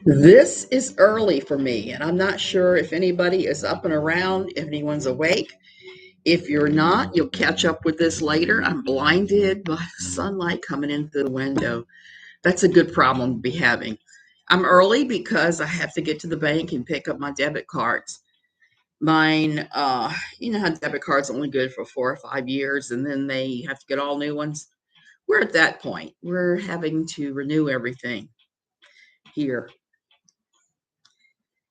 This is early for me, and I'm not sure if anybody is up and around, if anyone's awake. If you're not, you'll catch up with this later. I'm blinded by the sunlight coming in through the window. That's a good problem to be having. I'm early because I have to get to the bank and pick up my debit cards. Mine, you know how debit cards are only good for 4 or 5 years, and then they have to get all new ones. We're at that point. We're having to renew everything here.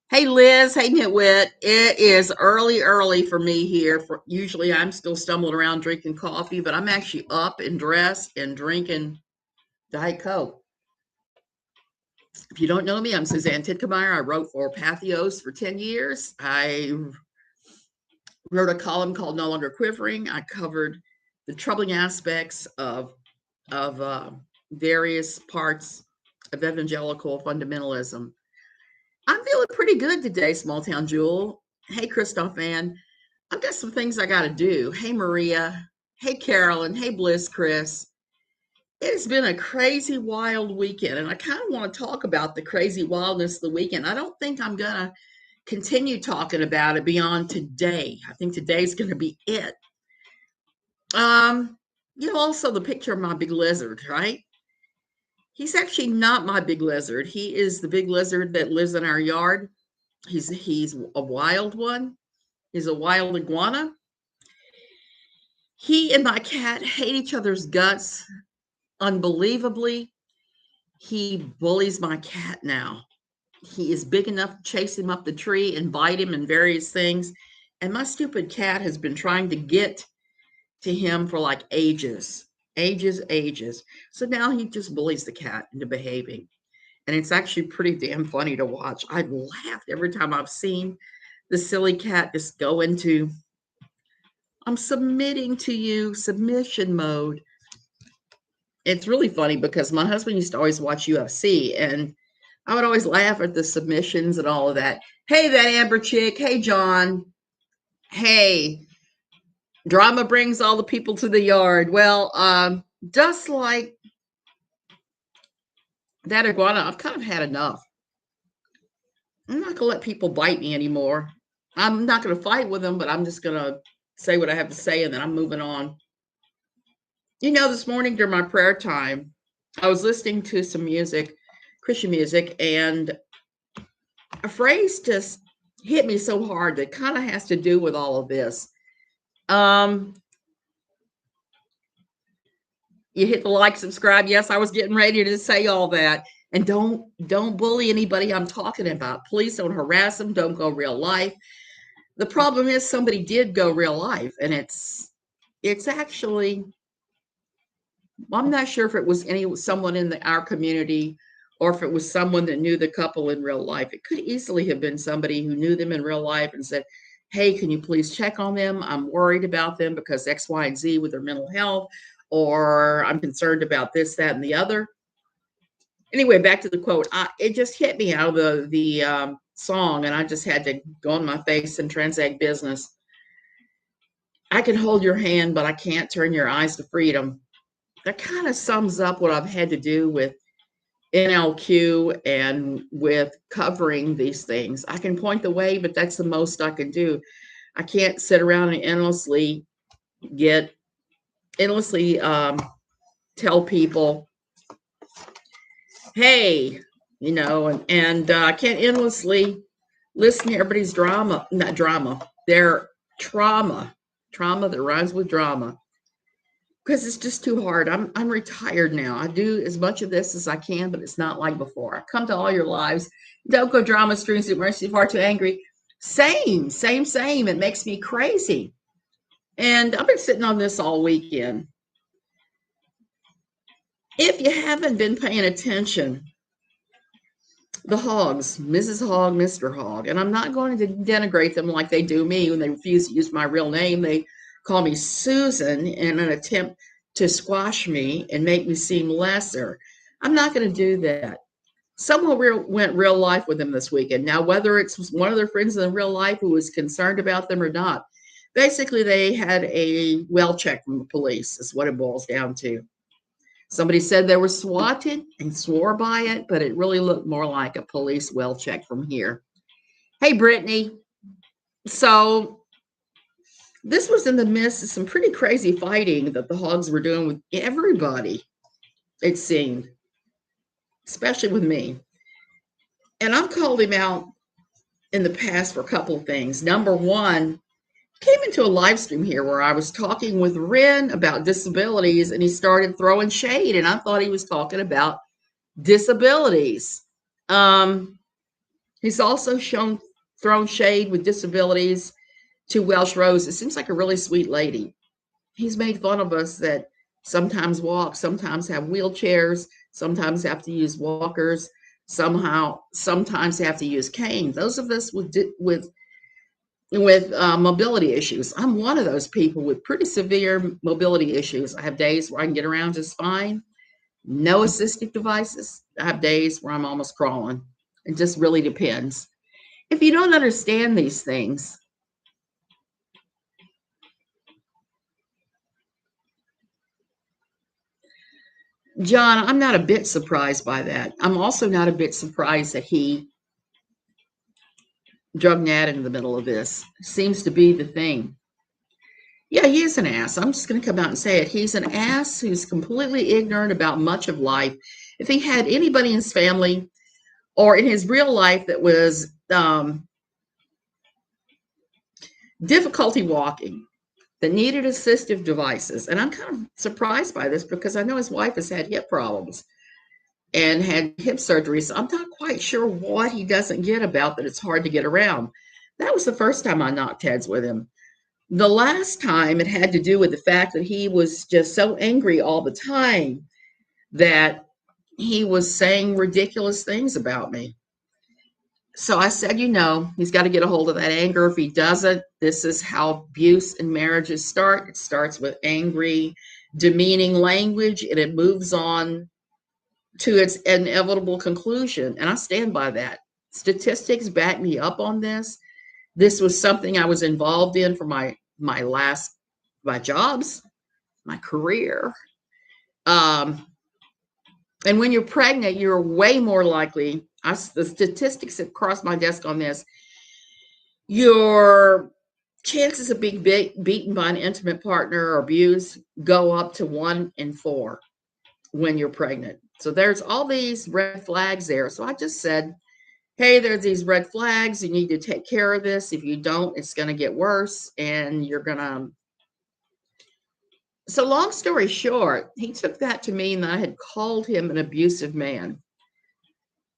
Hey Liz, hey Nitwit. It is early for me here. Usually I'm still stumbling around drinking coffee, but I'm actually up and dressed and drinking Diet Coke. If you don't know me, I'm Suzanne Titkemeyer. I wrote for Pathos for 10 years. I wrote a column called No Longer Quivering. I covered the troubling aspects of various parts of evangelical fundamentalism. I'm feeling pretty good today, Small Town Jewel. Hey, Christoph Ann. I've got some things I got to do. Hey, Maria. Hey, Carolyn. Hey, Bliss Chris. It's been a crazy, wild weekend, and I kind of want to talk about the crazy wildness of the weekend. I don't think I'm going to continue talking about it beyond today. I think today's going to be it. Also the picture of my big lizard, right? He's actually not my big lizard. He is the big lizard that lives in our yard. He's a wild one. He's a wild iguana. He and my cat hate each other's guts unbelievably. He bullies my cat now. He is big enough to chase him up the tree and bite him and various things. And my stupid cat has been trying to get to him for like ages. So now he just bullies the cat into behaving. And it's actually pretty damn funny to watch. I've laughed every time I've seen the silly cat just go into, I'm submitting to you, submission mode. It's really funny because my husband used to always watch UFC, and I would always laugh at the submissions and all of that. Hey, that Amber chick. Hey, John. Hey, drama brings all the people to the yard. Well, just like that iguana, I've kind of had enough. I'm not going to let people bite me anymore. I'm not going to fight with them, but I'm just going to say what I have to say, and then I'm moving on. This morning during my prayer time, I was listening to some music, Christian music, and a phrase just hit me so hard that kind of has to do with all of this. You hit the like, subscribe. Yes, I was getting ready to say all that. And don't bully anybody I'm talking about. Please don't harass them. Don't go real life. The problem is somebody did go real life, and it's actually, I'm not sure if it was someone in our community or if it was someone that knew the couple in real life. It could easily have been somebody who knew them in real life and said, hey, can you please check on them? I'm worried about them because X, Y, and Z with their mental health, or I'm concerned about this, that, and the other. Anyway, back to the quote. It just hit me out of the song, and I just had to go on my face and transact business. I can hold your hand, but I can't turn your eyes to freedom. That kind of sums up what I've had to do with NLQ and with covering these things. I can point the way, but that's the most I can do. I can't sit around and endlessly tell people, hey, and I can't endlessly listen to everybody's their trauma that rhymes with drama. Because it's just too hard. I'm retired now. I do as much of this as I can, but it's not like before. I come to all your lives. Don't go drama streams at mercy, far too angry. Same. It makes me crazy. And I've been sitting on this all weekend. If you haven't been paying attention, the Hogs, Mrs. Hog, Mr. Hog, and I'm not going to denigrate them like they do me when they refuse to use my real name. They call me Susan in an attempt to squash me and make me seem lesser. I'm not going to do that. Someone went real life with them this weekend. Now, whether it's one of their friends in real life who was concerned about them or not, basically they had a well check from the police is what it boils down to. Somebody said they were swatted and swore by it, but it really looked more like a police well check from here. Hey, Brittany. So this was in the midst of some pretty crazy fighting that the Hogs were doing with everybody, it seemed, especially with me. And I've called him out in the past for a couple of things. Number one, came into a live stream here where I was talking with Ren about disabilities, and he started throwing shade, and I thought he was talking about disabilities. He's also thrown shade with disabilities to Welsh Rose. It seems like a really sweet lady. He's made fun of us that sometimes walk, sometimes have wheelchairs, sometimes have to use walkers, sometimes have to use canes. Those of us with mobility issues. I'm one of those people with pretty severe mobility issues. I have days where I can get around just fine. No assistive devices. I have days where I'm almost crawling. It just really depends. If you don't understand these things, John, I'm not a bit surprised by that. I'm also not a bit surprised that he drug Nat into the middle of this. Seems to be the thing. Yeah, he is an ass. I'm just going to come out and say it. He's an ass who's completely ignorant about much of life. If he had anybody in his family or in his real life that was difficulty walking, that needed assistive devices, and I'm kind of surprised by this because I know his wife has had hip problems and had hip surgery, so I'm not quite sure what he doesn't get about that it's hard to get around. That was the first time I knocked heads with him. The last time it had to do with the fact that he was just so angry all the time that he was saying ridiculous things about me. So I said, he's got to get a hold of that anger. If he doesn't, this is how abuse and marriages start. It starts with angry, demeaning language, and it moves on to its inevitable conclusion. And I stand by that. Statistics back me up on this. This was something I was involved in for my jobs, my career. And when you're pregnant, you're way more likely, the statistics have crossed my desk on this, your chances of being beaten by an intimate partner or abused go up to 1 in 4 when you're pregnant. So there's all these red flags there. So I just said, hey, there's these red flags. You need to take care of this. If you don't, it's going to get worse and you're going to. So long story short, he took that to mean that I had called him an abusive man.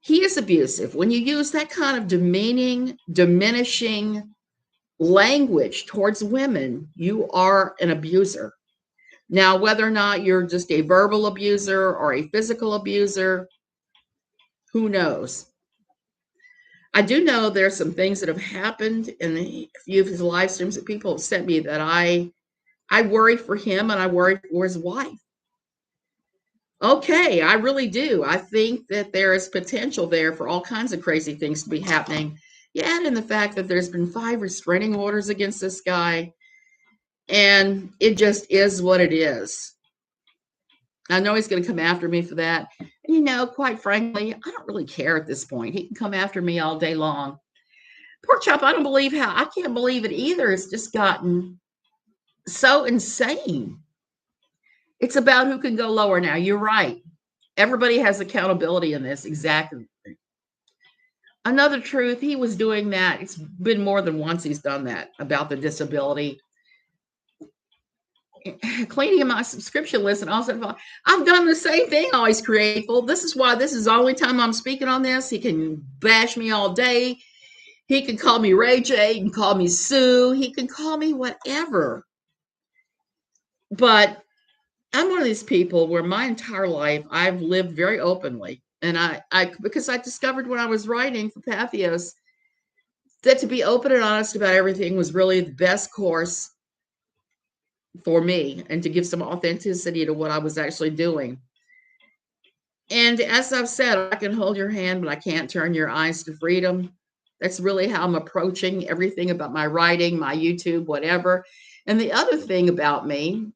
He is abusive. When you use that kind of demeaning, diminishing language towards women, you are an abuser. Now, whether or not you're just a verbal abuser or a physical abuser, who knows? I do know there's some things that have happened in a few of his live streams that people have sent me that I worry for him and I worry for his wife. Okay, I really do. I think that there is potential there for all kinds of crazy things to be happening. You add in the fact that there's been 5 restraining orders against this guy, and it just is what it is. I know he's going to come after me for that. And, quite frankly, I don't really care at this point. He can come after me all day long. Pork chop, I can't believe it either. It's just gotten so insane. It's about who can go lower now. You're right. Everybody has accountability in this. Exactly. Another truth, he was doing that. It's been more than once he's done that about the disability. Cleaning my subscription list and also I've done the same thing, always creative. This is why this is the only time I'm speaking on this. He can bash me all day. He can call me Ray J. He can call me Sue. He can call me whatever. But I'm one of these people where my entire life I've lived very openly. And because I discovered when I was writing for Pathos that to be open and honest about everything was really the best course for me and to give some authenticity to what I was actually doing. And as I've said, I can hold your hand, but I can't turn your eyes to freedom. That's really how I'm approaching everything about my writing, my YouTube, whatever. And the other thing about me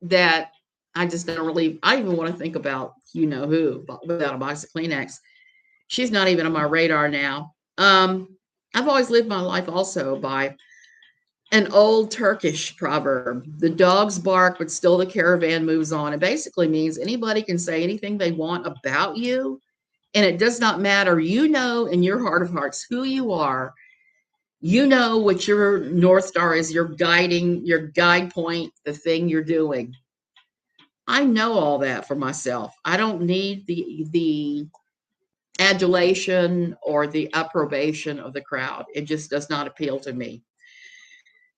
that I just don't really, I even want to think about you know who without a box of Kleenex. She's not even on my radar now. I've always lived my life also by an old Turkish proverb. The dogs bark, but still the caravan moves on. It basically means anybody can say anything they want about you, and it does not matter. You know, in your heart of hearts, who you are. You know what your North Star is, your guide point, the thing you're doing. I know all that for myself. I don't need the adulation or the approbation of the crowd. It just does not appeal to me.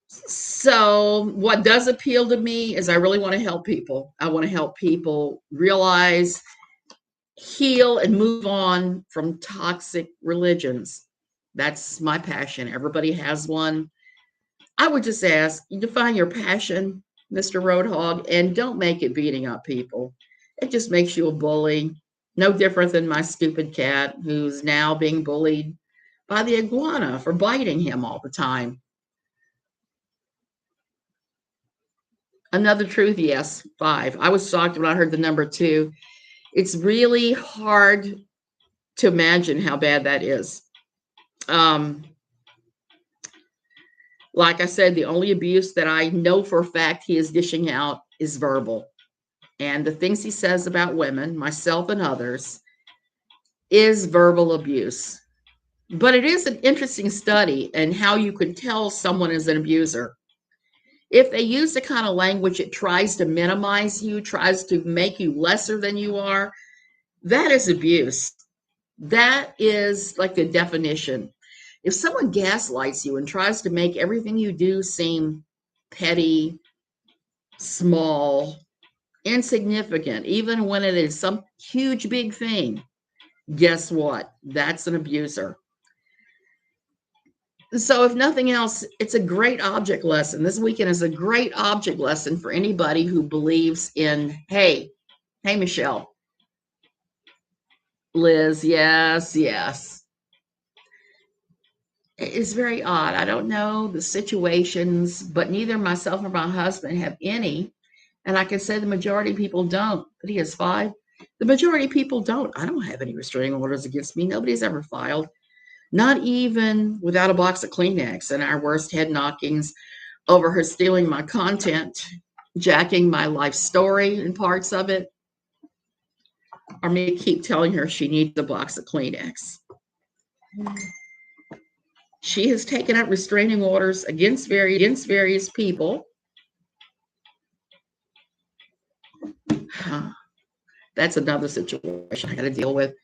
So, what does appeal to me is I really want to help people. I want to help people realize, heal, and move on from toxic religions. That's my passion. Everybody has one. I would just ask you define your passion, Mr. Road Hog, and don't make it beating up people. It just makes you a bully. No different than my stupid cat who's now being bullied by the iguana for biting him all the time. Another truth, yes, 5. I was shocked when I heard the number 2. It's really hard to imagine how bad that is. Like I said, the only abuse that I know for a fact he is dishing out is verbal. And the things he says about women, myself and others, is verbal abuse. But it is an interesting study in how you can tell someone is an abuser. If they use the kind of language it tries to minimize you, tries to make you lesser than you are, that is abuse. That is like the definition. If someone gaslights you and tries to make everything you do seem petty, small, insignificant, even when it is some huge, big thing, guess what? That's an abuser. So, if nothing else, it's a great object lesson. This weekend is a great object lesson for anybody who believes in, hey, Michelle, Liz, yes, yes. It's very odd. I don't know the situations, but neither myself nor my husband have any. And I can say the majority of people don't. But he has 5. The majority of people don't. I don't have any restraining orders against me. Nobody's ever filed. Not even without a box of Kleenex and our worst head knockings over her stealing my content, jacking my life story and parts of it, or me keep telling her she needs a box of Kleenex. She has taken out restraining orders against various people. That's another situation I got to deal with.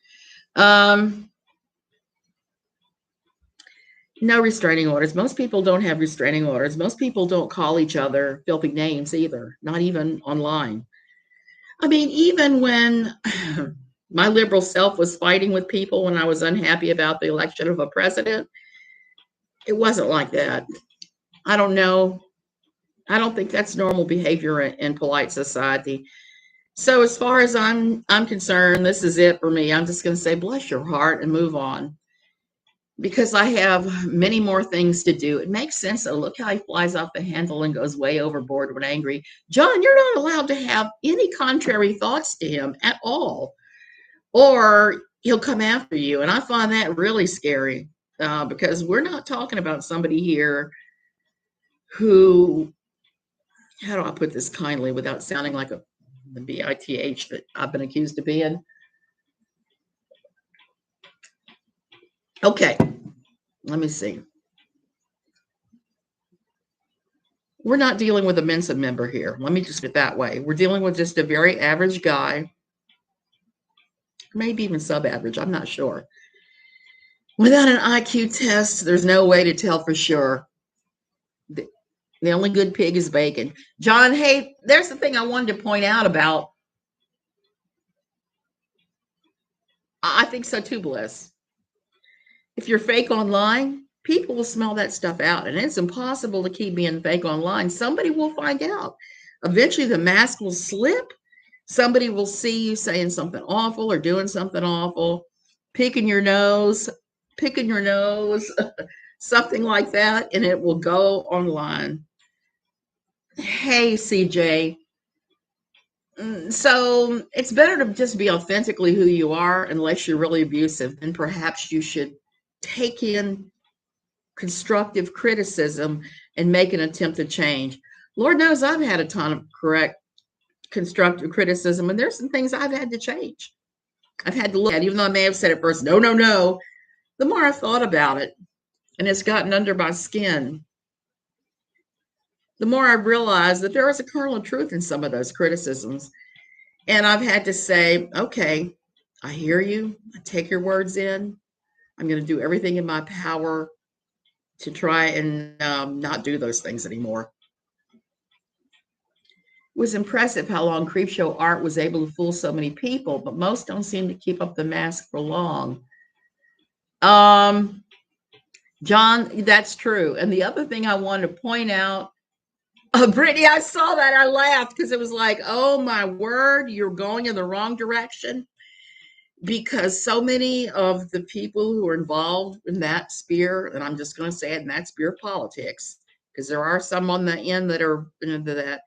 No restraining orders. Most people don't have restraining orders. Most people don't call each other filthy names either, not even online. I mean, even when my liberal self was fighting with people when I was unhappy about the election of a president, it wasn't like that. I don't know. I don't think that's normal behavior in polite society. So as far as I'm concerned, this is it for me. I'm just going to say bless your heart and move on, because I have many more things to do. It makes sense. So look how he flies off the handle and goes way overboard when angry. John, you're not allowed to have any contrary thoughts to him at all, or he'll come after you. And I find that really scary, because we're not talking about somebody here who, how do I put this kindly without sounding like the bitch that I've been accused of being? Okay, let me see. We're not dealing with a Mensa member here. Let me just put it that way. We're dealing with just a very average guy, maybe even sub-average. I'm not sure. Without an IQ test, there's no way to tell for sure. The only good pig is bacon. John, hey, there's the thing I wanted to point out about. I think so too, Bliss. If you're fake online, people will smell that stuff out, and it's impossible to keep being fake online. Somebody will find out. Eventually, the mask will slip. Somebody will see you saying something awful or doing something awful, picking your nose, something like that, and it will go online. Hey, CJ, So it's better to just be authentically who you are, unless you're really abusive. And perhaps you should take in constructive criticism and make an attempt to change. Lord knows I've had a ton of correct constructive criticism, and there's some things I've had to change. I've had to look at, even though I may have said at first, no, no, no. The more I've thought about it, and it's gotten under my skin, the more I realized that there is a kernel of truth in some of those criticisms. And I've had to say, okay, I hear you. I take your words in. I'm going to do everything in my power to try and not do those things anymore. It was impressive how long Creepshow art was able to fool so many people, but most don't seem to keep up the mask for long. John, that's true. And the other thing I wanted to point out, Brittany, I saw that. I laughed because it was like, oh my word, you're going in the wrong direction. Because so many of the people who are involved in that sphere, and I'm just going to say it, in that sphere of politics, because there are some on the end that are into that,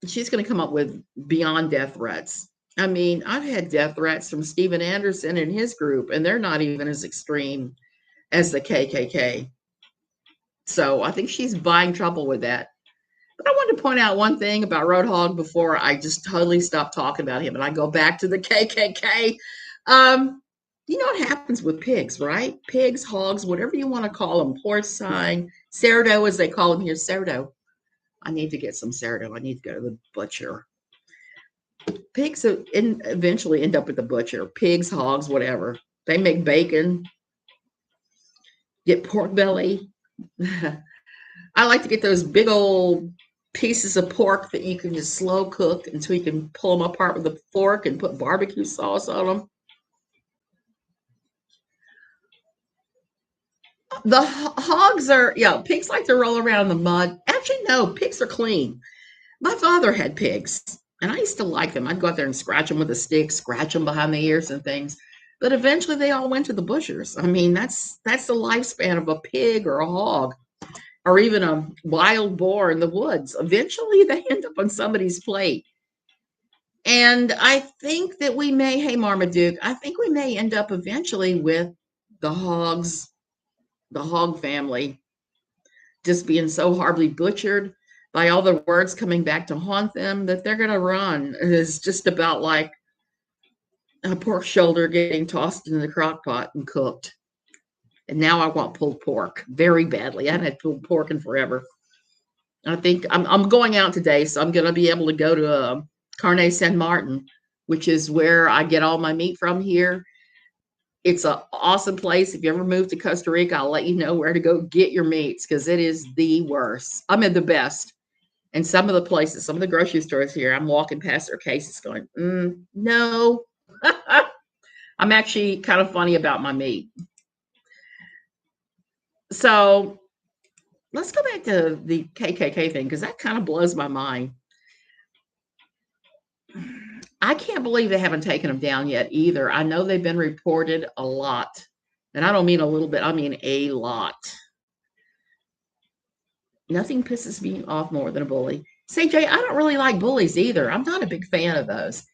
she's going to come up with beyond death threats. I mean, I've had death threats from Steven Anderson and his group, and they're not even as extreme as the KKK. So I think she's buying trouble with that. But I wanted to point out one thing about Road Hog before I just totally stop talking about him and I go back to the KKK. You know what happens with pigs, right? Pigs, hogs, whatever you want to call them, porcine, sourdough, as they call them here, sourdough. I need to get some sourdough. I need to go to the butcher. Pigs eventually end up at the butcher. Pigs, hogs, whatever. They make bacon, get pork belly. I like to get those big old pieces of pork that you can just slow cook until you can pull them apart with a fork and put barbecue sauce on them. The hogs are, pigs like to roll around in the mud. Actually, no, pigs are clean. My father had pigs, and I used to like them. I'd go out there and scratch them with a stick, scratch them behind the ears and things. But eventually they all went to the butchers. I mean, that's the lifespan of a pig or a hog, or even a wild boar in the woods. Eventually they end up on somebody's plate. And I think that we may, hey, Marmaduke, I think we may end up eventually with the hogs, the hog family, just being so horribly butchered by all the words coming back to haunt them that they're going to run. It's just about like a pork shoulder getting tossed in the crock pot and cooked. And now I want pulled pork very badly. I haven't had pulled pork in forever. I think I'm going out today, so I'm going to be able to go to Carne San Martin, which is where I get all my meat from here. It's an awesome place. If you ever move to Costa Rica, I'll let you know where to go get your meats because it is the worst. I mean, the best. And some of the places, some of the grocery stores here, I'm walking past their cases going, no. I'm actually kind of funny about my meat. So let's go back to the KKK thing because that kind of blows my mind. I can't believe they haven't taken them down yet either. I know they've been reported a lot. And I don't mean a little bit, I mean a lot. Nothing pisses me off more than a bully. Say, Jay, I don't really like bullies either. I'm not a big fan of those.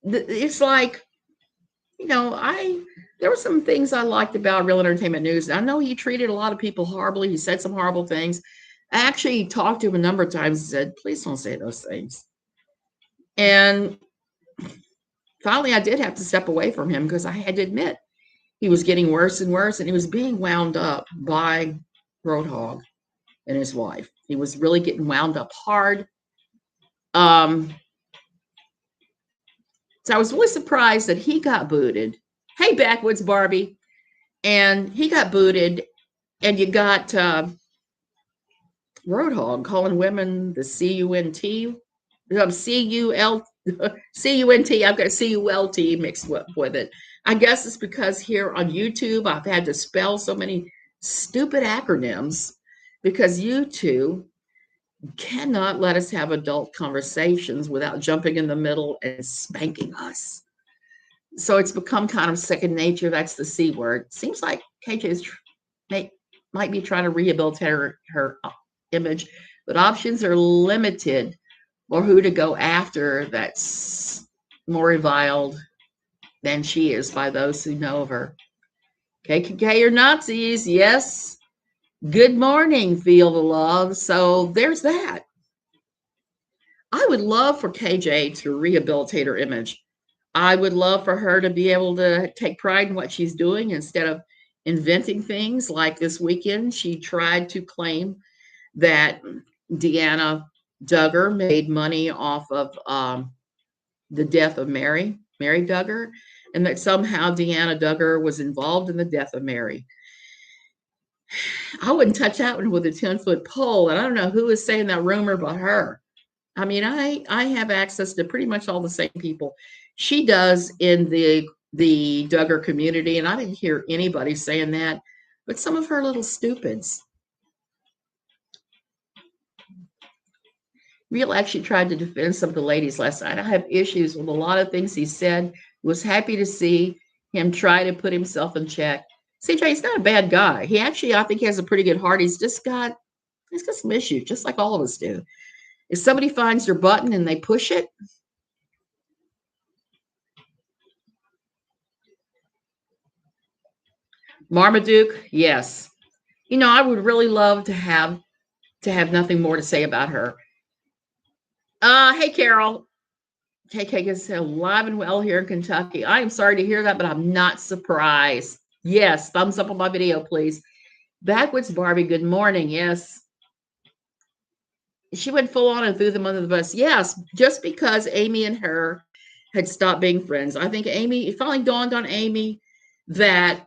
It's like, there were some things I liked about Real Entertainment News. I know he treated a lot of people horribly. He said some horrible things. I actually talked to him a number of times and said, please don't say those things. And finally, I did have to step away from him because I had to admit he was getting worse and worse, and he was being wound up by Road Hog and his wife. He was really getting wound up hard. So I was really surprised that he got booted. Hey, Backwoods Barbie. And he got booted, and you got Road Hog calling women the C-U-N-T. C-U-L-C-U-N-T. I've got C-U-L-T mixed with it. I guess it's because here on YouTube, I've had to spell so many stupid acronyms because YouTube cannot let us have adult conversations without jumping in the middle and spanking us. So it's become kind of second nature. That's the C word. Seems like KJ might be trying to rehabilitate her image. but options are limited for who to go after that's more reviled than she is by those who know of her. KKK or Nazis, yes. Good morning, feel the love. So there's that. I would love for KJ to rehabilitate her image. I would love for her to be able to take pride in what she's doing instead of inventing things like this weekend. She tried to claim that Deanna Duggar made money off of the death of Mary Duggar, and that somehow Deanna Duggar was involved in the death of Mary. I wouldn't touch that one with a 10-foot pole, and I don't know who is saying that rumor but her. I mean, I have access to pretty much all the same people she does in the Duggar community, and I didn't hear anybody saying that, but some of her little stupids. Real actually tried to defend some of the ladies last night. I have issues with a lot of things he said. Was happy to see him try to put himself in check. CJ, he's not a bad guy. He actually, I think, he has a pretty good heart. He's got some issues, just like all of us do. If somebody finds their button and they push it, Marmaduke, yes. You know, I would really love to have nothing more to say about her. Hey, Carol. KK is alive and well here in Kentucky. I am sorry to hear that, but I'm not surprised. Yes, thumbs up on my video, please. Backwoods Barbie, good morning. Yes. She went full on and threw them under the bus. Yes, just because Amy and her had stopped being friends. I think Amy, it finally dawned on Amy that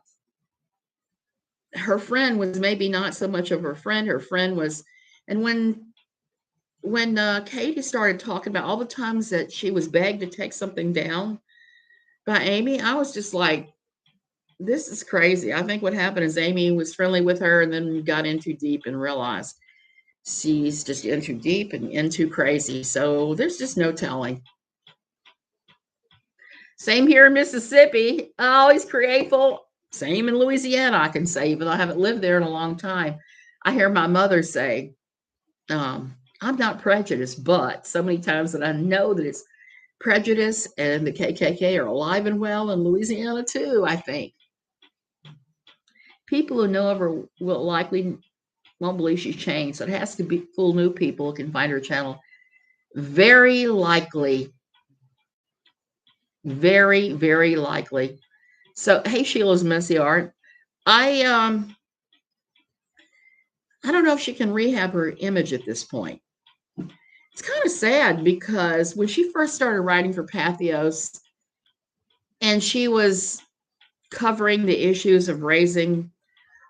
her friend was maybe not so much of her friend. Her friend was, and when Katie started talking about all the times that she was begged to take something down by Amy, I was just like, this is crazy. I think what happened is Amy was friendly with her and then got in too deep and realized she's just in too deep and in too crazy. So there's just no telling. Same here in Mississippi. Always creative. Same in Louisiana, I can say, even though I haven't lived there in a long time. I hear my mother say, I'm not prejudiced, but so many times that I know that it's prejudice, and the KKK are alive and well in Louisiana too, I think. People who know of her will likely won't believe she's changed. So it has to be full new people who can find her channel. Very likely. Very, very likely. So, hey, Sheila's Messy Art. I don't know if she can rehab her image at this point. It's kind of sad because when she first started writing for Pathos and she was covering the issues of raising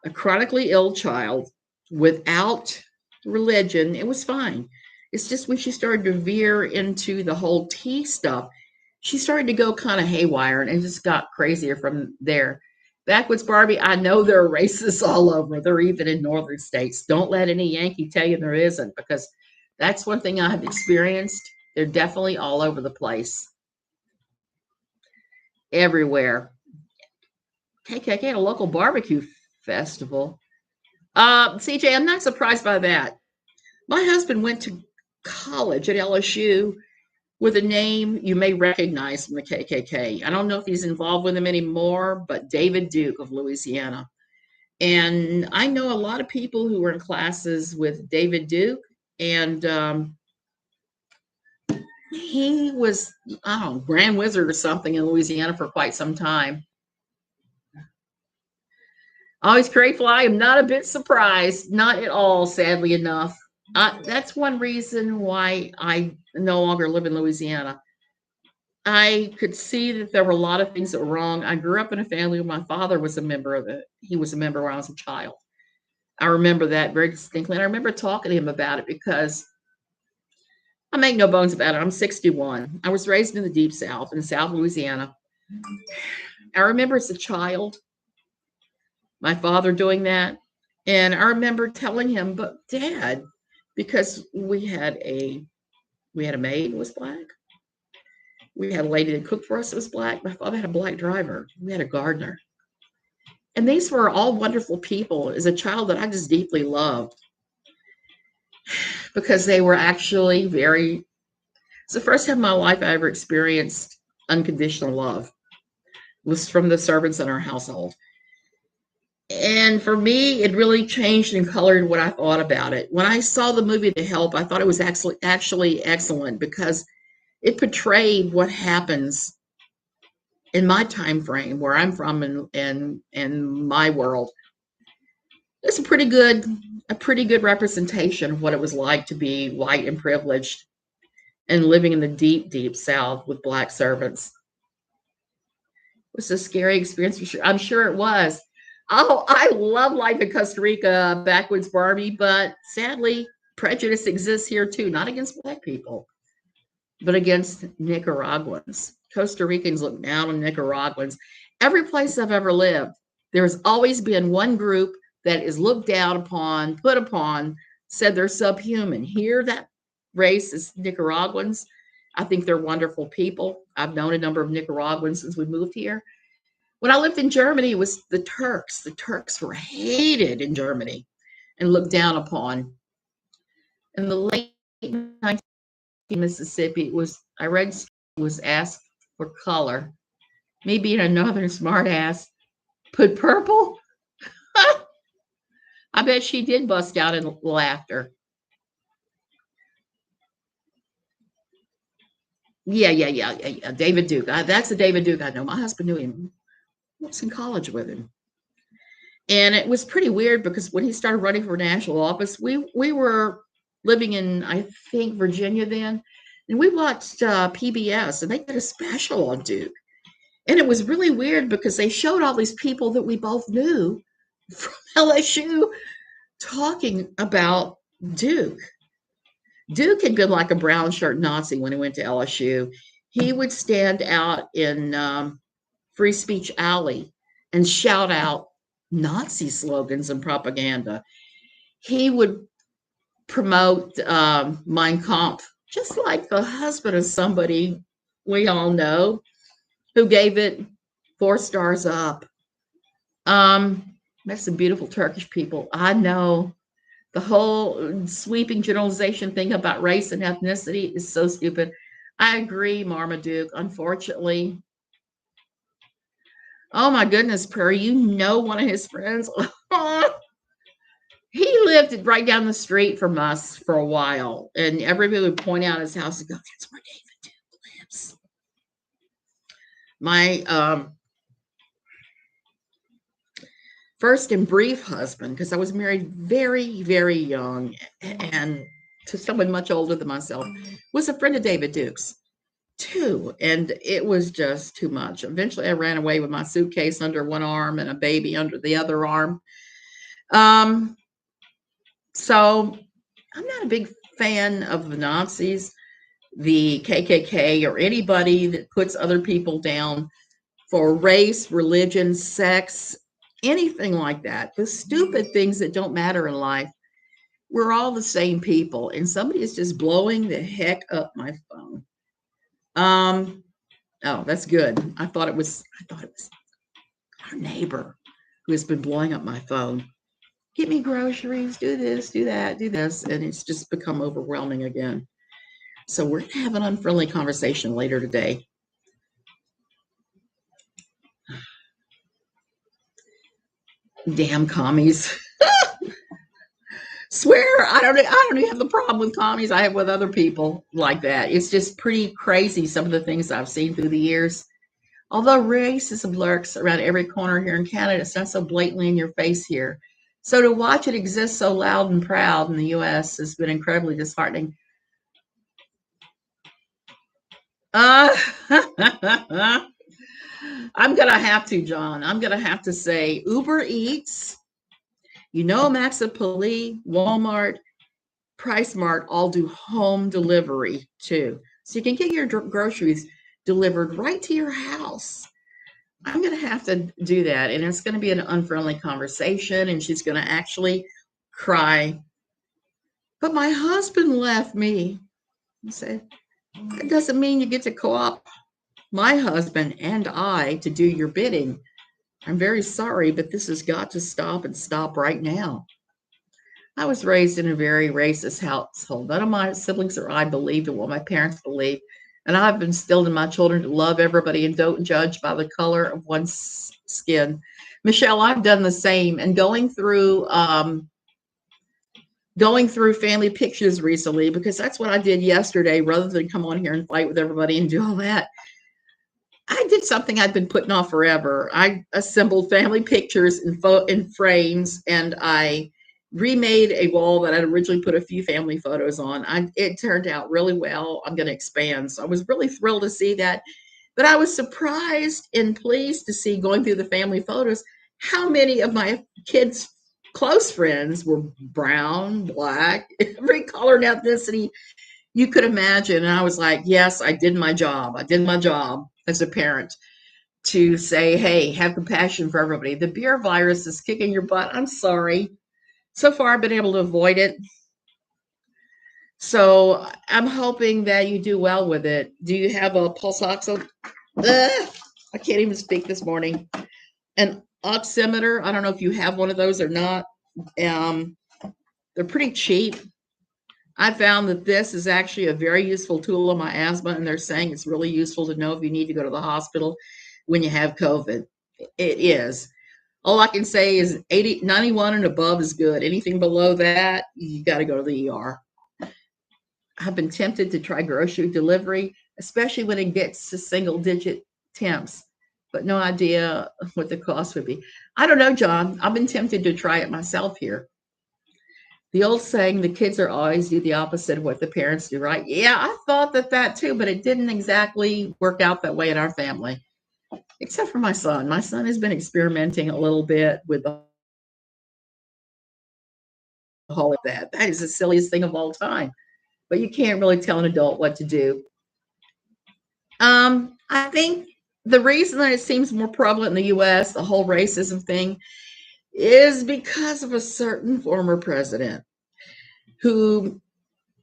a chronically ill child without religion, it was fine. It's just when she started to veer into the whole tea stuff, she started to go kind of haywire and just got crazier from there. Backwoods Barbie, I know there are racists all over. They're even in northern states. Don't let any Yankee tell you there isn't, because that's one thing I've experienced. They're definitely all over the place. Everywhere. KKK at a local barbecue festival. CJ, I'm not surprised by that. My husband went to college at LSU with a name you may recognize from the KKK. I don't know if he's involved with them anymore, but David Duke of Louisiana. And I know a lot of people who were in classes with David Duke, and he was, I don't know, Grand Wizard or something in Louisiana for quite some time. Always grateful. I am not a bit surprised, not at all, sadly enough. That's one reason why I no longer live in Louisiana. I could see that there were a lot of things that were wrong. I grew up in a family where my father was a member of it. He was a member when I was a child. I remember that very distinctly. And I remember talking to him about it because I make no bones about it. I'm 61. I was raised in the Deep South, in South Louisiana. I remember as a child, my father doing that. And I remember telling him, but Dad, because we had a maid who was black. We had a lady that cooked for us that was black. My father had a black driver. We had a gardener. And these were all wonderful people as a child that I just deeply loved. because they were actually very, it's the first time in my life I ever experienced unconditional love. It was from the servants in our household. And for me, it really changed and colored what I thought about it. When I saw the movie The Help, I thought it was actually excellent because it portrayed what happens in my time frame where I'm from and my world. It's a pretty good representation of what it was like to be white and privileged and living in the deep, deep South with black servants. It was a scary experience for sure. I'm sure it was. Oh, I love life in Costa Rica, backwoods Barbie, but sadly, prejudice exists here too, not against black people, but against Nicaraguans. Costa Ricans look down on Nicaraguans. Every place I've ever lived, there's always been one group that is looked down upon, put upon, said they're subhuman. Here, that race is Nicaraguans. I think they're wonderful people. I've known a number of Nicaraguans since we moved here. When I lived in Germany, it was the Turks. The Turks were hated in Germany and looked down upon. In the late 19th Mississippi, it was I read was asked for color. Me being a northern smartass, put purple. I bet she did bust out in laughter. Yeah. David Duke. That's a David Duke I know. My husband knew him. I was in college with him. And it was pretty weird because when he started running for national office, we were living in, I think, Virginia then. And we watched PBS and they did a special on Duke. And it was really weird because they showed all these people that we both knew from LSU talking about Duke. Duke had been like a brown shirt Nazi when he went to LSU. He would stand out in Free Speech Alley and shout out Nazi slogans and propaganda. He would promote Mein Kampf, just like the husband of somebody we all know who gave it 4 stars up. Met some beautiful Turkish people. I know the whole sweeping generalization thing about race and ethnicity is so stupid. I agree, Marmaduke. Unfortunately, oh my goodness, Prairie, you know one of his friends. He lived right down the street from us for a while, and everybody would point out his house and go, "That's where David Duke lives." My first and brief husband, because I was married very, very young and to someone much older than myself, was a friend of David Duke's too. And it was just too much. Eventually, I ran away with my suitcase under one arm and a baby under the other arm. So I'm not a big fan of the Nazis, the KKK, or anybody that puts other people down for race, religion, sex, anything like that. The stupid things that don't matter in life. We're all the same people, and somebody is just blowing the heck up my phone. Oh, that's good. I thought it was our neighbor who has been blowing up my phone. Get me groceries, do this, do that, do this, and it's just become overwhelming again. So we're gonna have an unfriendly conversation later today. Damn commies. Swear, I don't even have the problem with commies I have with other people like that. It's just pretty crazy, some of the things I've seen through the years. Although racism lurks around every corner here in Canada, it's not so blatantly in your face here. So to watch it exist so loud and proud in the US has been incredibly disheartening. I'm gonna have to, John. I'm gonna have to say Uber Eats, Maxipoli, Walmart, PriceMart all do home delivery too. So you can get your groceries delivered right to your house. I'm going to have to do that. And it's going to be an unfriendly conversation. And she's going to actually cry. But my husband left me. I said, that doesn't mean you get to co-opt my husband and I to do your bidding. I'm very sorry, but this has got to stop and stop right now. I was raised in a very racist household. None of my siblings or I believed in what my parents believed. And I've instilled in my children to love everybody and don't judge by the color of one's skin. Michelle, I've done the same. And going through family pictures recently, because that's what I did yesterday, rather than come on here and fight with everybody and do all that. I did something I'd been putting off forever. I assembled family pictures in frames, and I remade a wall that I'd originally put a few family photos on. It turned out really well. I'm going to expand. So I was really thrilled to see that. But I was surprised and pleased to see, going through the family photos, how many of my kids' close friends were brown, black, every color and ethnicity you could imagine. And I was like, yes, I did my job. I did my job as a parent to say, hey, have compassion for everybody. The beer virus is kicking your butt. I'm sorry. So far, I've been able to avoid it. So I'm hoping that you do well with it. Do you have a pulse oximeter? I can't even speak this morning. An oximeter. I don't know if you have one of those or not. They're pretty cheap. I found that this is actually a very useful tool on my asthma, and they're saying it's really useful to know if you need to go to the hospital when you have COVID. It is. All I can say is 91 and above is good. Anything below that, you got to go to the ER. I've been tempted to try grocery delivery, especially when it gets to single-digit temps, but no idea what the cost would be. I don't know, John. I've been tempted to try it myself here. The old saying, the kids are always do the opposite of what the parents do, right? Yeah, I thought that too, but it didn't exactly work out that way in our family, except for my son. My son has been experimenting a little bit with the whole of that. That is the silliest thing of all time, but you can't really tell an adult what to do. I think the reason that it seems more prevalent in the U.S., the whole racism thing, is because of a certain former president who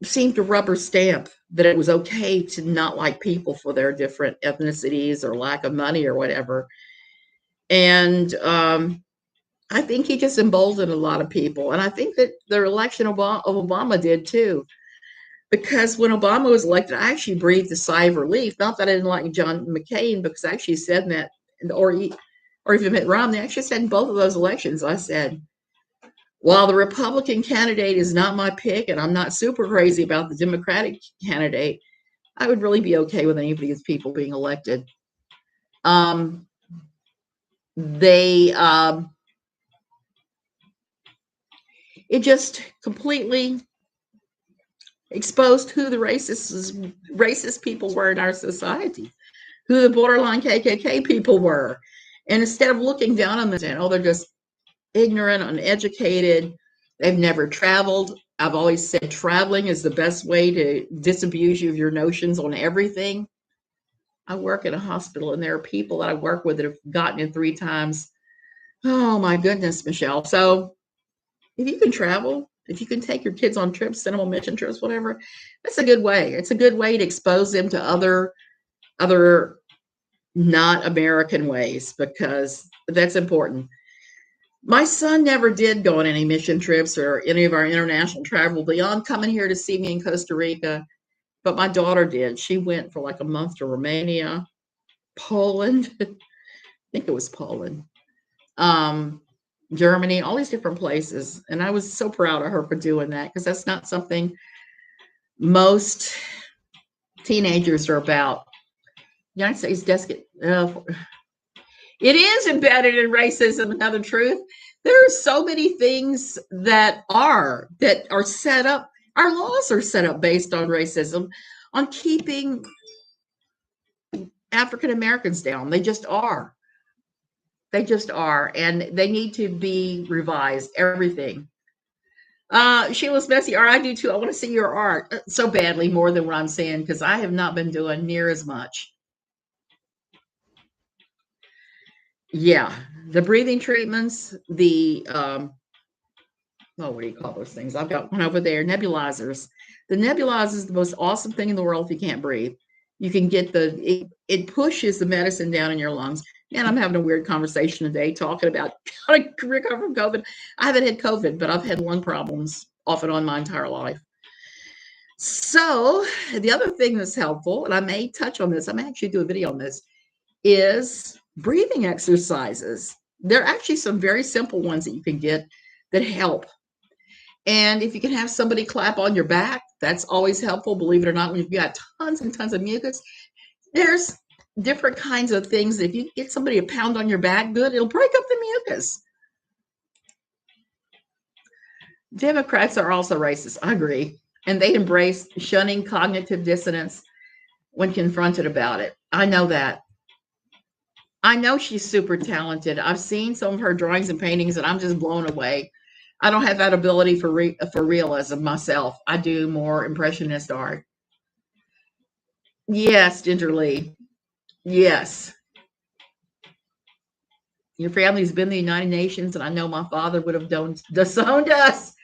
seemed to rubber stamp that it was okay to not like people for their different ethnicities or lack of money or whatever. And I think he just emboldened a lot of people. And I think that the election of Obama did too. Because when Obama was elected, I actually breathed a sigh of relief. Not that I didn't like John McCain, because I actually said that, or even Mitt Romney, I actually said in both of those elections, I said, while the Republican candidate is not my pick, and I'm not super crazy about the Democratic candidate, I would really be okay with any of these people being elected. It just completely exposed who the racist people were in our society, who the borderline KKK people were. And instead of looking down on them and, oh, they're just ignorant, uneducated, they've never traveled. I've always said traveling is the best way to disabuse you of your notions on everything. I work in a hospital, and there are people that I work with that have gotten it 3 times. Oh my goodness, Michelle. So if you can travel, if you can take your kids on trips, send them on mission trips, whatever, that's a good way. It's a good way to expose them to other not American ways, because that's important. My son never did go on any mission trips or any of our international travel beyond coming here to see me in Costa Rica. But my daughter did. She went for like a month to Romania, Poland. I think it was Poland. Germany, all these different places. And I was so proud of her for doing that, because that's not something most teenagers are about. The United States it is embedded in racism. Another truth. There are so many things that are set up. Our laws are set up based on racism, on keeping African Americans down. They just are. They just are, and they need to be revised. Everything. Sheila's messy art. I do too. I want to see your art so badly, more than what I'm saying, because I have not been doing near as much. Yeah, the breathing treatments, the what do you call those things? I've got one over there, nebulizers. The nebulizer is the most awesome thing in the world if you can't breathe. You can get it pushes the medicine down in your lungs. And I'm having a weird conversation today talking about how to recover from COVID. I haven't had COVID, but I've had lung problems off and on my entire life. So the other thing that's helpful, and I may touch on this, I may actually do a video on this, is breathing exercises. There are actually some very simple ones that you can get that help. And if you can have somebody clap on your back, that's always helpful. Believe it or not, when you've got tons and tons of mucus, there's different kinds of things. If you get somebody to pound on your back, good, it'll break up the mucus. Democrats are also racist. I agree. And they embrace shunning cognitive dissonance when confronted about it. I know that. I know she's super talented. I've seen some of her drawings and paintings, and I'm just blown away. I don't have that ability for realism myself. I do more impressionist art. Yes, Ginger Lee. Yes. Your family's been the United Nations, and I know my father would have disowned us.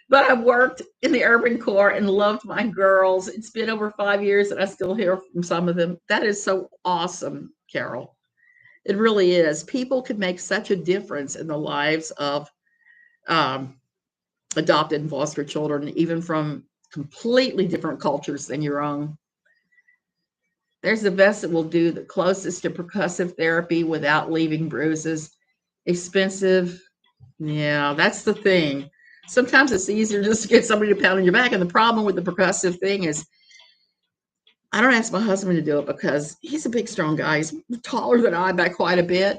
But I've worked in the urban core and loved my girls. It's been over 5 years, and I still hear from some of them. That is so awesome, Carol. It really is. People could make such a difference in the lives of adopted and foster children, even from completely different cultures than your own. There's the best that will do the closest to percussive therapy without leaving bruises. Expensive. Yeah, that's the thing. Sometimes it's easier just to get somebody to pound on your back. And the problem with the percussive thing is I don't ask my husband to do it because he's a big, strong guy. He's taller than I by quite a bit.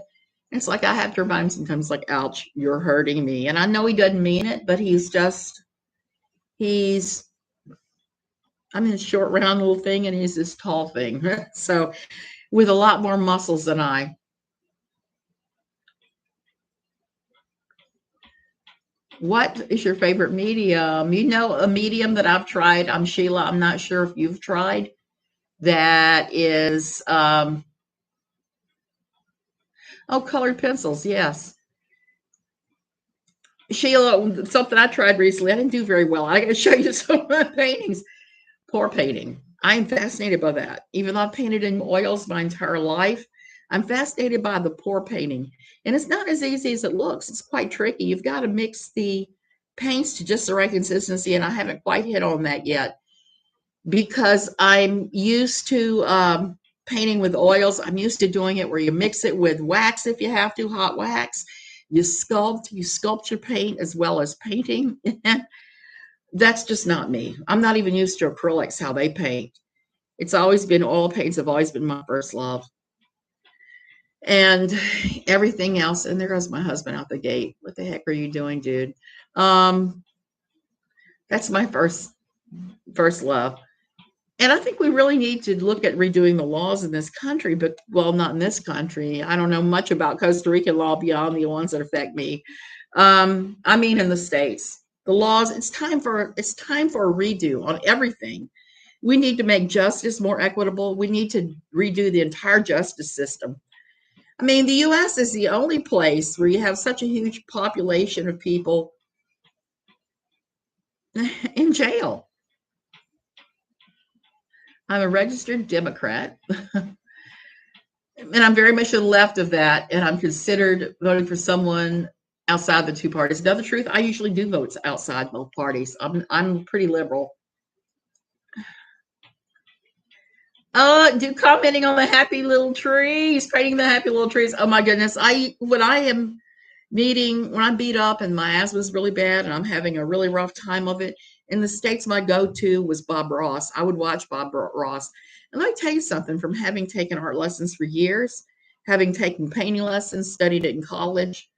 And it's like I have to remind him sometimes, like, ouch, you're hurting me. And I know he doesn't mean it, but I'm this short, round little thing, and he's this tall thing. So with a lot more muscles than I. What is your favorite medium? You know, a medium that I've tried. I'm Sheila. I'm not sure if you've tried. That is, colored pencils. Yes. Sheila, something I tried recently. I didn't do very well. I got to show you some of my paintings. Pour painting. I am fascinated by that. Even though I've painted in oils my entire life, I'm fascinated by the pour painting. And it's not as easy as it looks. It's quite tricky. You've got to mix the paints to just the right consistency, and I haven't quite hit on that yet because I'm used to painting with oils. I'm used to doing it where you mix it with wax if you have to, hot wax. You sculpt your paint as well as painting. That's just not me. I'm not even used to acrylics, how they paint. It's always been oil paints have always been my first love. And everything else. And there goes my husband out the gate. What the heck are you doing, dude? That's my first love. And I think we really need to look at redoing the laws in this country, but well, not in this country. I don't know much about Costa Rican law beyond the ones that affect me. I mean, in the States, the laws, it's time for a redo on everything. We need to make justice more equitable. We need to redo the entire justice system. I mean, the U.S. is the only place where you have such a huge population of people in jail. I'm a registered Democrat, and I'm very much to the left of that, and I'm considered voting for someone outside the two parties. Now, the truth, I usually do vote outside both parties. I'm pretty liberal. Commenting on the happy little trees, painting the happy little trees. Oh my goodness. When I'm beat up and my asthma's really bad and I'm having a really rough time of it, in the States, my go-to was Bob Ross. I would watch Bob Ross. And let me tell you something, from having taken art lessons for years, having taken painting lessons, studied it in college,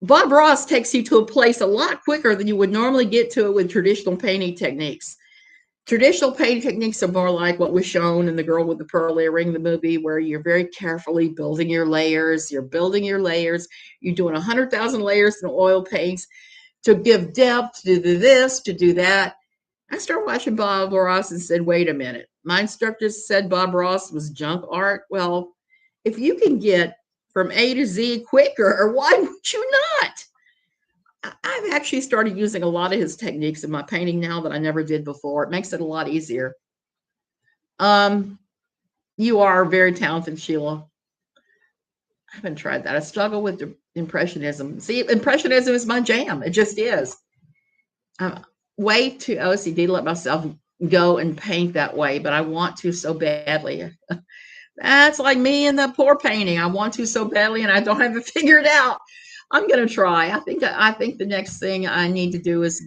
Bob Ross takes you to a place a lot quicker than you would normally get to it with traditional painting techniques. Traditional painting techniques are more like what was shown in The Girl with the Pearl Earring, the movie, where you're very carefully building your layers. You're building your layers. You're doing 100,000 layers in oil paints to give depth, to do this, to do that. I started watching Bob Ross and said, wait a minute. My instructor said Bob Ross was junk art. Well, if you can get from A to Z quicker, why would you not? I've actually started using a lot of his techniques in my painting now that I never did before. It makes it a lot easier. You are very talented, Sheila. I haven't tried that. I struggle with impressionism. See, impressionism is my jam. It just is. I'm way too OCD to let myself go and paint that way, but I want to so badly. That's like me in the pour painting. I want to so badly, and I don't have it figured out. I'm gonna try. I think the next thing I need to do is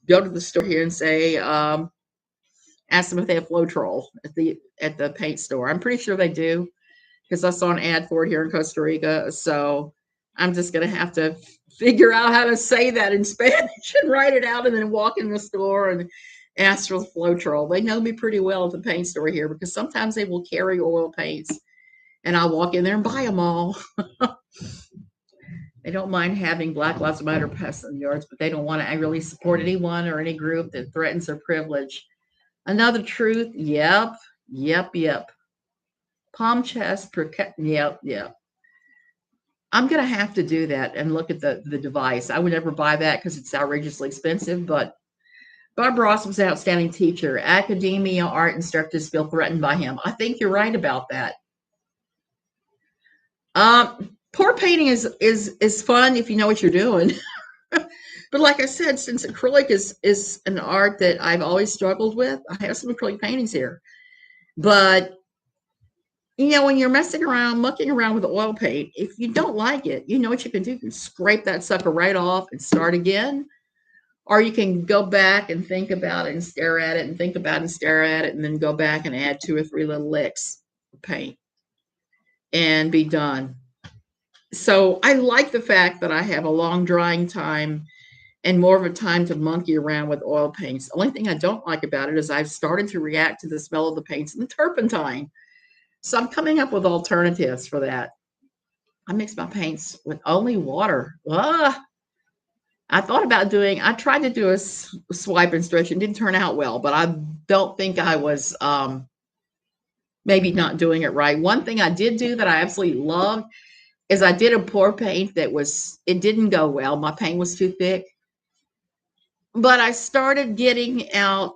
go to the store here and say, ask them if they have Floetrol at the paint store. I'm pretty sure they do because I saw an ad for it here in Costa Rica. So I'm just gonna have to figure out how to say that in Spanish and write it out, and then walk in the store and ask for the Floetrol. They know me pretty well at the paint store here because sometimes they will carry oil paints, and I'll walk in there and buy them all. They don't mind having Black Lives Matter pests in the yards, but they don't want to really support anyone or any group that threatens their privilege. Another truth. Yep. Yep. Yep. Palm chest. Yep. Yep. I'm going to have to do that and look at the device. I would never buy that because it's outrageously expensive, but Bob Ross was an outstanding teacher. Academia, art instructors feel threatened by him. I think you're right about that. Pour painting is fun if you know what you're doing. But like I said, since acrylic is an art that I've always struggled with, I have some acrylic paintings here. But when you're messing around, mucking around with oil paint, if you don't like it, you know what you can do? You can scrape that sucker right off and start again. Or you can go back and think about it and stare at it and think about it and stare at it and then go back and add 2 or 3 little licks of paint and be done. So I like the fact that I have a long drying time and more of a time to monkey around with oil paints. The only thing I don't like about it is I've started to react to the smell of the paints and the turpentine. So I'm coming up with alternatives for that. I mix my paints with only water. I tried to do a swipe and stretch. It didn't turn out well, but I don't think I was maybe not doing it right. One thing I did do that I absolutely loved is I did a pour paint it didn't go well. My paint was too thick. But I started getting out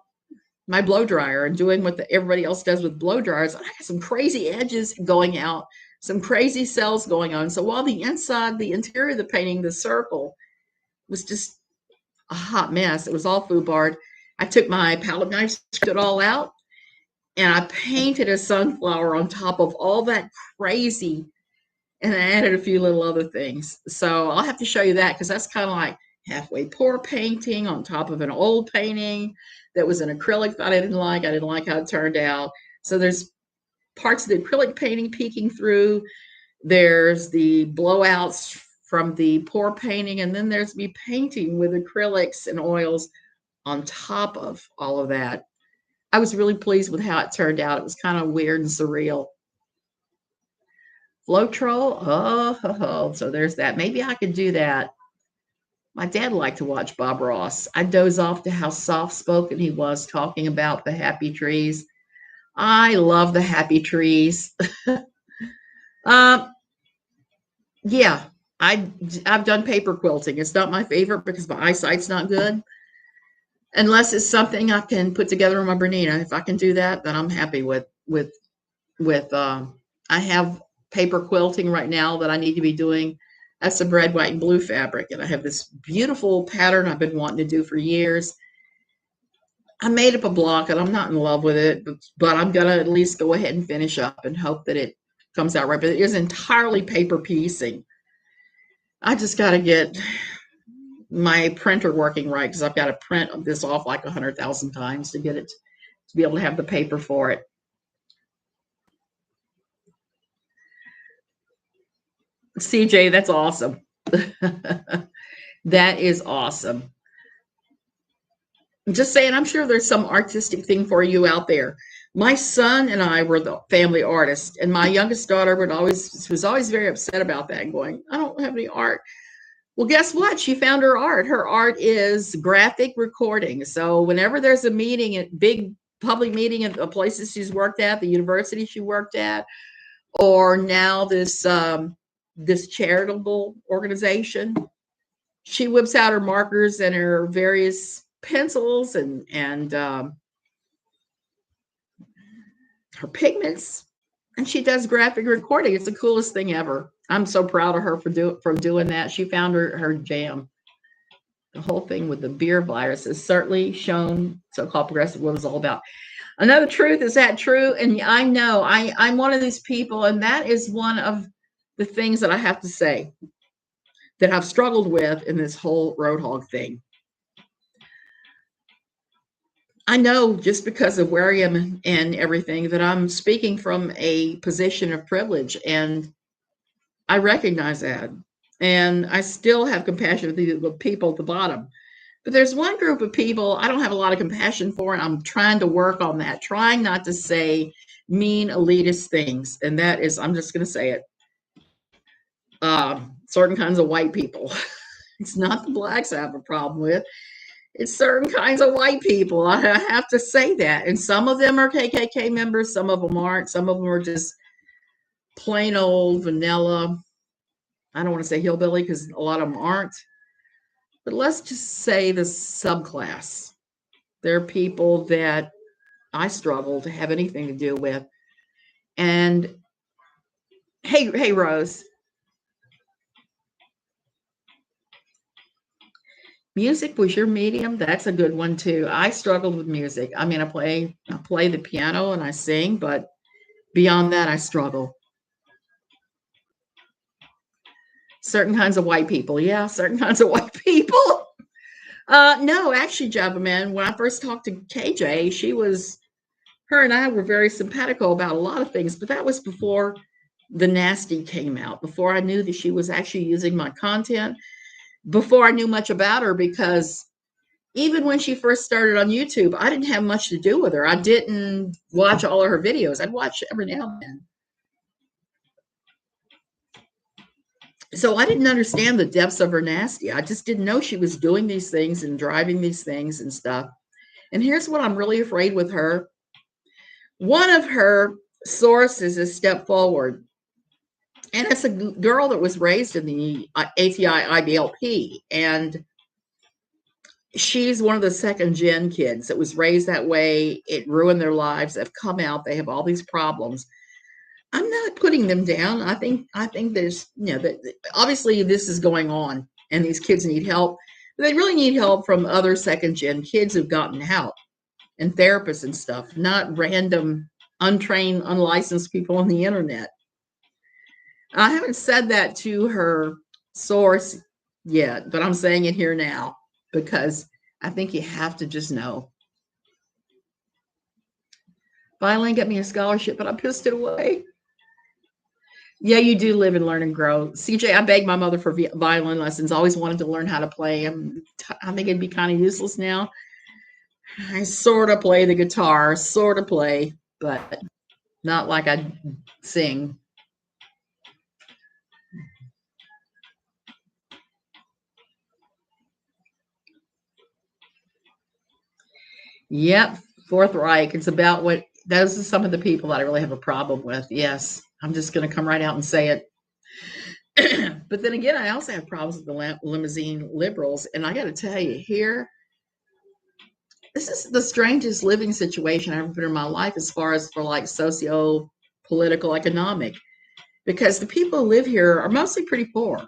my blow dryer and doing what everybody else does with blow dryers. I had some crazy edges going out, some crazy cells going on. So while the interior of the painting, the circle, was just a hot mess. It was all foobarred. I took my palette knife, stripped it all out, and I painted a sunflower on top of all that crazy, and I added a few little other things. So I'll have to show you that because that's kind of like halfway pour painting on top of an old painting that was an acrylic that I didn't like. I didn't like how it turned out. So there's parts of the acrylic painting peeking through. There's the blowouts from the pour painting, and then there's me painting with acrylics and oils on top of all of that. I was really pleased with how it turned out. It was kind of weird and surreal. Floetrol, so there's that. Maybe I could do that. My dad liked to watch Bob Ross. I doze off to how soft-spoken he was talking about the happy trees. I love the happy trees. Yeah, I've done paper quilting. It's not my favorite because my eyesight's not good. Unless it's something I can put together in my Bernina. If I can do that, then I'm happy with. I have paper quilting right now that I need to be doing. That's some red, white, and blue fabric, and I have this beautiful pattern I've been wanting to do for years. I made up a block, and I'm not in love with it, but I'm gonna at least go ahead and finish up and hope that it comes out right. But it is entirely paper piecing. I just got to get my printer working right because I've got to print this off like 100,000 times to get it to be able to have the paper for it. CJ, that's awesome. That is awesome. I'm just saying, I'm sure there's some artistic thing for you out there. My son and I were the family artists, and my youngest daughter was always very upset about that and going, I don't have any art. Well, guess what? She found her art. Her art is graphic recording. So whenever there's a meeting, a big public meeting at the places she's worked at, the university she worked at, or now this charitable organization, she whips out her markers and her various pencils and her pigments, And she does graphic recording. It's the coolest thing ever. I'm so proud of her for doing that. She found her jam. The whole thing with the beer virus has certainly shown so-called progressive what it's all about. Another truth, is that true? And I know I'm one of these people, and that is one of the things that I have to say that I've struggled with in this whole Road Hog thing. I know just because of where I am and everything that I'm speaking from a position of privilege, and I recognize that. And I still have compassion for the people at the bottom. But there's one group of people I don't have a lot of compassion for, and I'm trying to work on that, trying not to say mean elitist things. And that is, I'm just going to say it, certain kinds of white people. It's not the blacks I have a problem with. It's certain kinds of white people. I have to say that. And some of them are KKK members. Some of them aren't. Some of them are just plain old vanilla. I don't want to say hillbilly because a lot of them aren't. But let's just say the subclass. They're people that I struggle to have anything to do with. And hey, Rose. Music was your medium? That's a good one too. I struggled with music. I mean, I play the piano and I sing, but beyond that, I struggle. Certain kinds of white people. Yeah, certain kinds of white people. No, actually, Java Man, when I first talked to KJ, her and I were very simpatico about a lot of things, but that was before the nasty came out, before I knew that she was actually using my content, before I knew much about her, because even when she first started on YouTube, I didn't have much to do with her. I didn't watch all of her videos. I'd watch every now and then. So I didn't understand the depths of her nasty. I just didn't know she was doing these things and driving these things and stuff. And here's what I'm really afraid with her. One of her sources is Step Forward. And it's a girl that was raised in the ATI IBLP. And she's one of the second gen kids that was raised that way. It ruined their lives. They've come out. They have all these problems. I'm not putting them down. I think there's, that obviously this is going on and these kids need help. They really need help from other second gen kids who've gotten help and therapists and stuff, not random, untrained, unlicensed people on the internet. I haven't said that to her source yet, but I'm saying it here now because I think you have to just know. Violin got me a scholarship, but I pissed it away. Yeah, you do live and learn and grow. CJ, I begged my mother for violin lessons. Always wanted to learn how to play. I think it'd be kind of useless now. I sort of play the guitar, but not like I sing. Yep, Fourth Reich. It's about those are some of the people that I really have a problem with. Yes, I'm just going to come right out and say it. But then again, I also have problems with the limousine liberals. And I got to tell you here, this is the strangest living situation I've ever been in my life as far as for like socio-political, economic, because the people who live here are mostly pretty poor.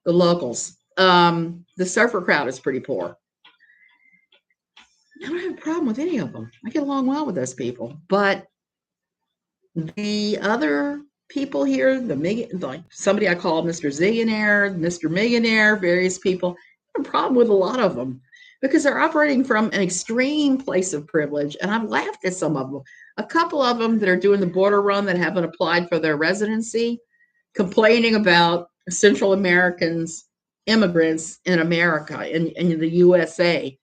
The locals, the surfer crowd is pretty poor. I don't have a problem with any of them. I get along well with those people. But the other people here, like somebody I call Mr. Zillionaire, Mr. Millionaire, various people, I have a problem with a lot of them because they're operating from an extreme place of privilege. And I've laughed at some of them. A couple of them that are doing the border run that haven't applied for their residency, complaining about Central Americans, immigrants in America, in the USA,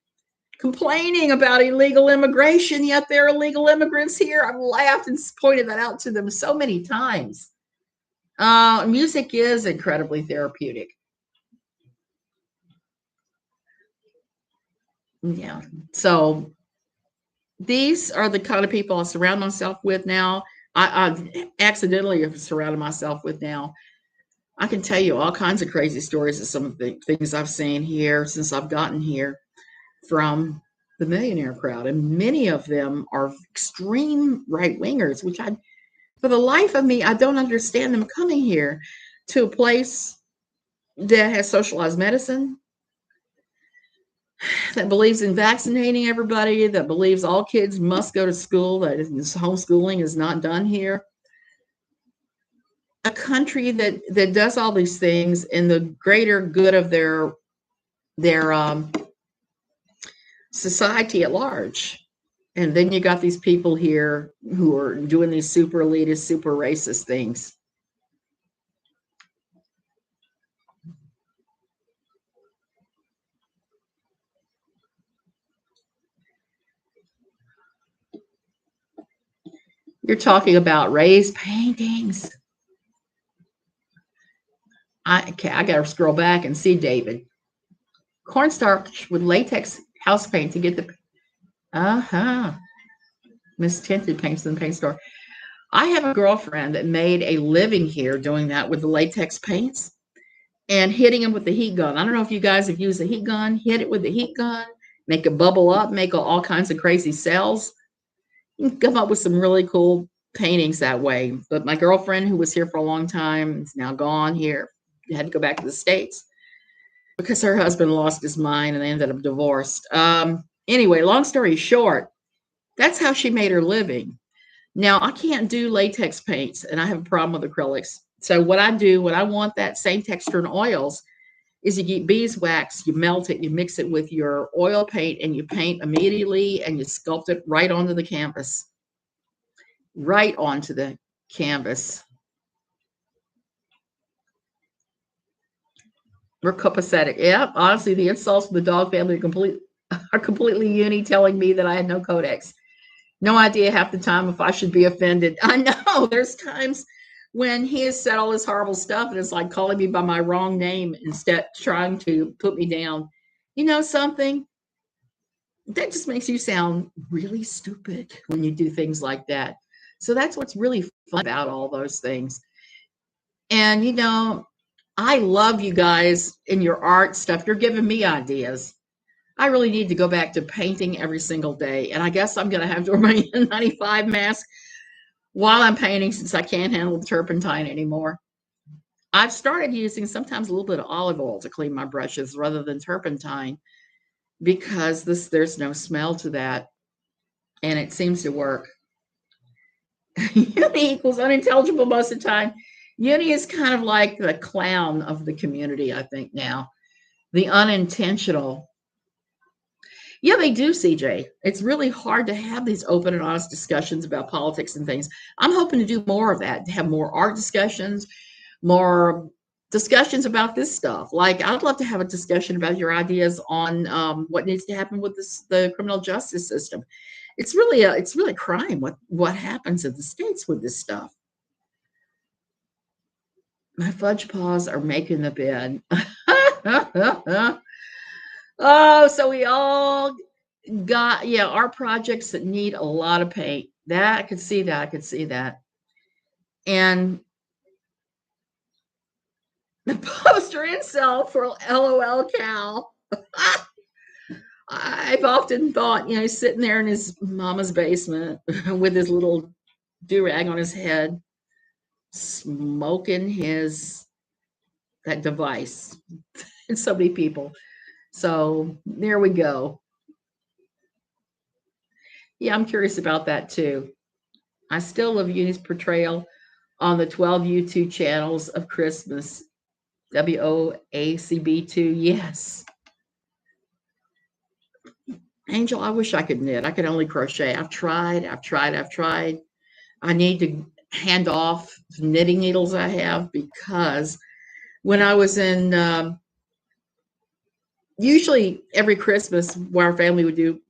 complaining about illegal immigration, yet there are illegal immigrants here. I've laughed and pointed that out to them so many times. Music is incredibly therapeutic. Yeah. So these are the kind of people I surround myself with now. I accidentally have surrounded myself with now. I can tell you all kinds of crazy stories of some of the things I've seen here since I've gotten here from the millionaire crowd. And many of them are extreme right wingers, which I For the life of me, I don't understand them coming here to a place that has socialized medicine, that believes in vaccinating everybody, that believes all kids must go to school, that homeschooling is not done here. A country that does all these things in the greater good of their society at large. And then you got these people here who are doing these super elitist, super racist things. You're talking about raised paintings. I got to scroll back and see David. Cornstarch with latex house paint to get the Miss Tinted paints in the paint store. I have a girlfriend that made a living here doing that with the latex paints and hitting them with the heat gun. I don't know if you guys have used a heat gun. Hit it with the heat gun, make it bubble up, make all kinds of crazy cells. You can come up with some really cool paintings that way. But my girlfriend, who was here for a long time, is now gone here. Had to go back to the States because her husband lost his mind and they ended up divorced. Anyway, long story short, that's how she made her living. Now, I can't do latex paints, and I have a problem with acrylics. So what I do, when I want that same texture in oils, is you get beeswax, you melt it, you mix it with your oil paint, and you paint immediately, and you sculpt it right onto the canvas. Right onto the canvas. We're copacetic. Yeah, honestly, the insults from the dog family are completely uni, telling me that I had no codex. No idea half the time if I should be offended. I know there's times when he has said all this horrible stuff and it's like calling me by my wrong name instead trying to put me down. You know something? That just makes you sound really stupid when you do things like that. So that's what's really fun about all those things. And, I love you guys in your art stuff. You're giving me ideas. I really need to go back to painting every single day. And I guess I'm going to have to wear my N95 mask while I'm painting since I can't handle the turpentine anymore. I've started using sometimes a little bit of olive oil to clean my brushes rather than turpentine because there's no smell to that. And it seems to work. Uni equals unintelligible most of the time. Uni is kind of like the clown of the community, I think now. The unintentional. Yeah, they do, CJ. It's really hard to have these open and honest discussions about politics and things. I'm hoping to do more of that, to have more art discussions, more discussions about this stuff. Like, I'd love to have a discussion about your ideas on what needs to happen with the criminal justice system. It's really a crime what happens in the States with this stuff. My fudge paws are making the bed. Oh, so we all got, yeah, our projects that need a lot of paint. That I could see that. I could see that. And the poster incel for LOL Cal. I've often thought, he's sitting there in his mama's basement with his little do-rag on his head, smoking that device. And so many people. So there we go. Yeah, I'm curious about that too. I still love Uni's portrayal on the 12 YouTube channels of Christmas. WOACB2. Yes. Angel, I wish I could knit. I could only crochet. I've tried. I need to hand off the knitting needles I have because when I was in, usually every Christmas, what our family would do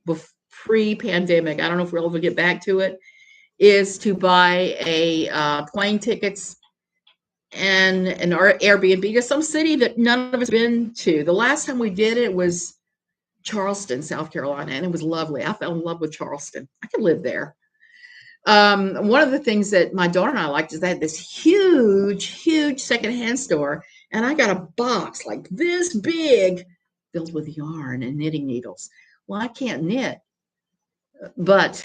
pre-pandemic, I don't know if we'll ever get back to it, is to buy a plane tickets and an Airbnb to some city that none of us been to. The last time we did it was Charleston, South Carolina, and it was lovely. I fell in love with Charleston. I could live there. One of the things that my daughter and I liked is they had this huge secondhand store, and I got a box like this big filled with yarn and knitting needles. Well, I can't knit, but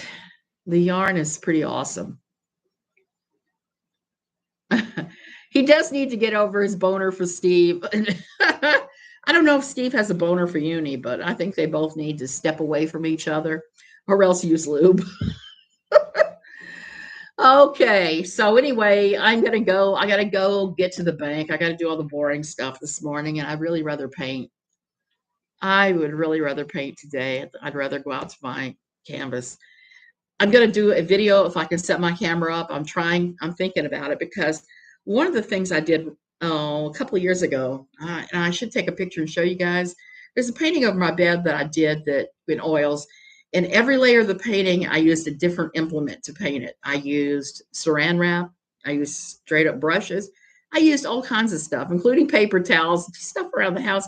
the yarn is pretty awesome. He does need to get over his boner for Steve. I don't know if Steve has a boner for Uni, but I think they both need to step away from each other or else use lube. Okay, so anyway, I'm gonna go. I gotta go get to the bank. I gotta do all the boring stuff this morning, and I'd really rather paint. I would really rather paint today. I'd rather go out to my canvas. I'm gonna do a video if I can set my camera up. I'm thinking about it because one of the things I did a couple of years ago, and I should take a picture and show you guys. There's a painting over my bed that I did that in oils. And every layer of the painting, I used a different implement to paint it. I used saran wrap. I used straight up brushes. I used all kinds of stuff, including paper towels, stuff around the house.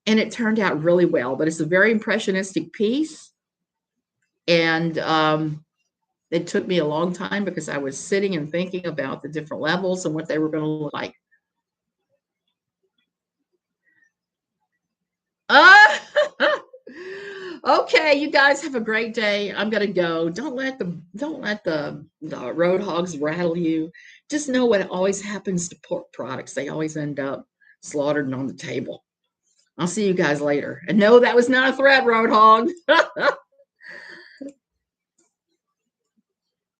And it turned out really well. But it's a very impressionistic piece. And it took me a long time because I was sitting and thinking about the different levels and what they were going to look like. Uh, okay, you guys have a great day. I'm gonna go. Don't let the road hogs rattle you. Just know what always happens to pork products. They always end up slaughtered and on the table. I'll see you guys later. And no, that was not a threat, road hog.